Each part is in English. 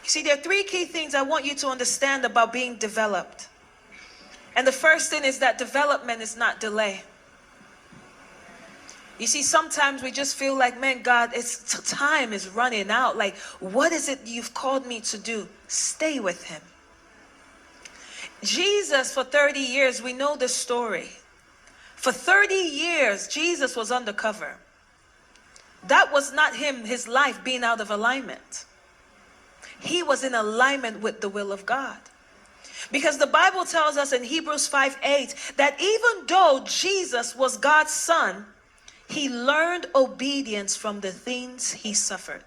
See, there are three key things I want you to understand about being developed. And the first thing is that development is not delay. You see, sometimes we just feel like, man, God, time is running out. Like, what is it you've called me to do? Stay with him. Jesus, for 30 years, we know the story. For 30 years, Jesus was undercover. That was not him, his life being out of alignment. He was in alignment with the will of God. Because the Bible tells us in Hebrews 5:8 that even though Jesus was God's son, he learned obedience from the things he suffered.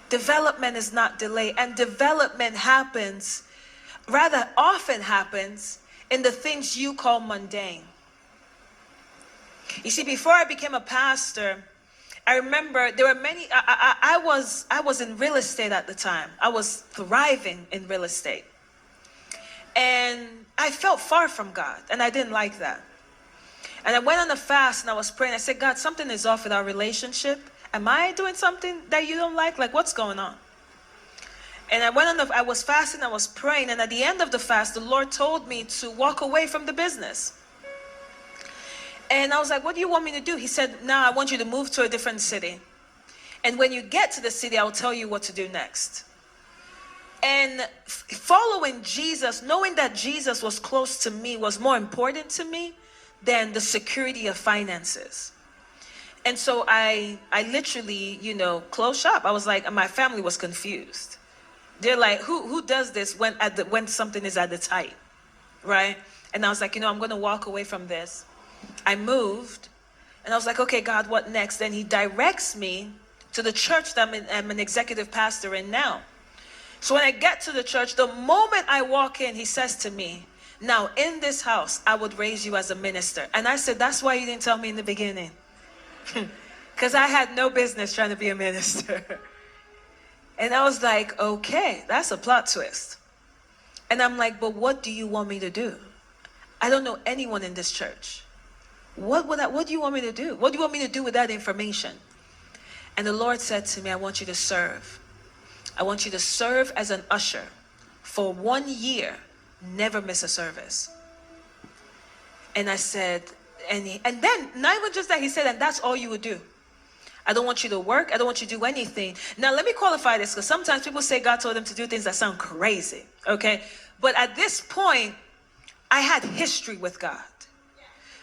Development is not delay, and development happens, rather often happens, in the things you call mundane. You see, before I became a pastor, I remember there were many, I was in real estate at the time. I was thriving in real estate. And I felt far from God, and I didn't like that. And I went on a fast and I was praying. I said, God, something is off with our relationship. Am I doing something that you don't like? Like, what's going on? And I was fasting, I was praying, and at the end of the fast, the Lord told me to walk away from the business. And I was like, what do you want me to do? He said, now I want you to move to a different city. And when you get to the city, I will tell you what to do next. And following Jesus, knowing that Jesus was close to me was more important to me than the security of finances. And so I literally, closed shop. I was like, my family was confused. They're like, who does this when something is at its height, right? And I was like, I'm going to walk away from this. I moved, and I was like, okay, God, what next? Then he directs me to the church that I'm an executive pastor in now. So when I get to the church, the moment I walk in, he says to me, now in this house, I would raise you as a minister. And I said, that's why you didn't tell me in the beginning. Because I had no business trying to be a minister. And I was like, okay, that's a plot twist. And I'm like, but what do you want me to do? I don't know anyone in this church. What do you want me to do? What do you want me to do with that information? And the Lord said to me, I want you to serve. I want you to serve as an usher for 1 year. Never miss a service. And I said, and then not even just that, he said, and that's all you would do. I don't want you to work. I don't want you to do anything. Now, let me qualify this, because sometimes people say God told them to do things that sound crazy. Okay. But at this point, I had history with God.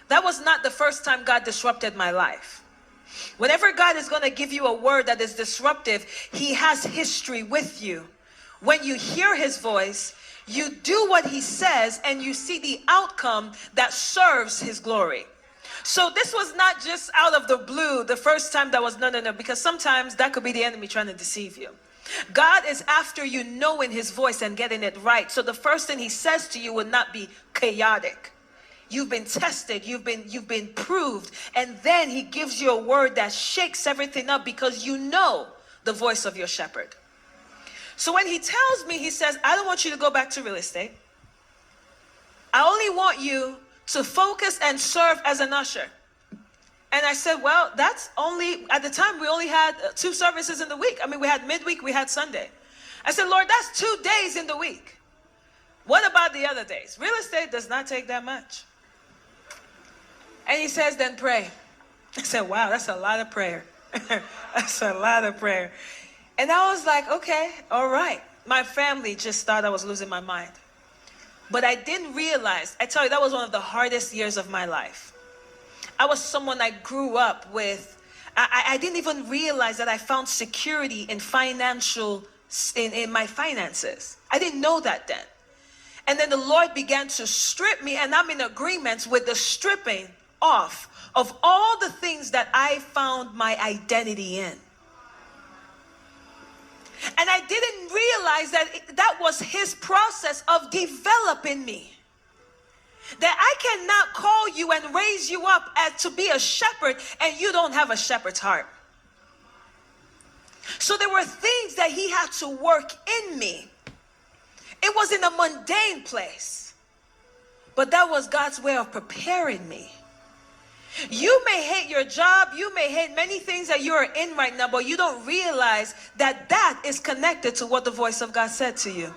That was not the first time God disrupted my life. Whenever God is going to give you a word that is disruptive, he has history with you. When you hear his voice, you do what he says, and you see the outcome that serves his glory. So this was not just out of the blue the first time. That was no, because sometimes that could be the enemy trying to deceive you. God is after you knowing his voice and getting it right. So the first thing he says to you will not be chaotic. You've been tested, you've been proved, and then he gives you a word that shakes everything up, because you know the voice of your shepherd. So when he tells me, he says, I don't want you to go back to real estate. I only want you to focus and serve as an usher. And I said, well, that's only, at the time, we only had 2 services in the week. I mean, we had midweek, we had Sunday. I said, Lord, that's 2 days in the week. What about the other days? Real estate does not take that much. And he says, then pray. I said, wow, that's a lot of prayer. That's a lot of prayer. And I was like, okay, all right. My family just thought I was losing my mind. But I didn't realize, I tell you, that was one of the hardest years of my life. I was someone I grew up with. I didn't even realize that I found security in in my finances. I didn't know that then. And then the Lord began to strip me, and I'm in agreement with the stripping off of all the things that I found my identity in. And I didn't realize that that was his process of developing me. That I cannot call you and raise you up as to be a shepherd and you don't have a shepherd's heart. So there were things that he had to work in me. It was in a mundane place, but that was God's way of preparing me. You may hate your job, you may hate many things that you are in right now, but you don't realize that that is connected to what the voice of God said to you.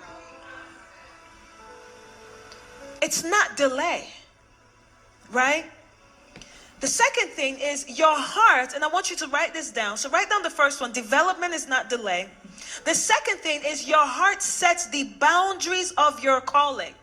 It's not delay, right? The second thing is your heart, and I want you to write this down. So write down the first one, development is not delay. The second thing is your heart sets the boundaries of your calling.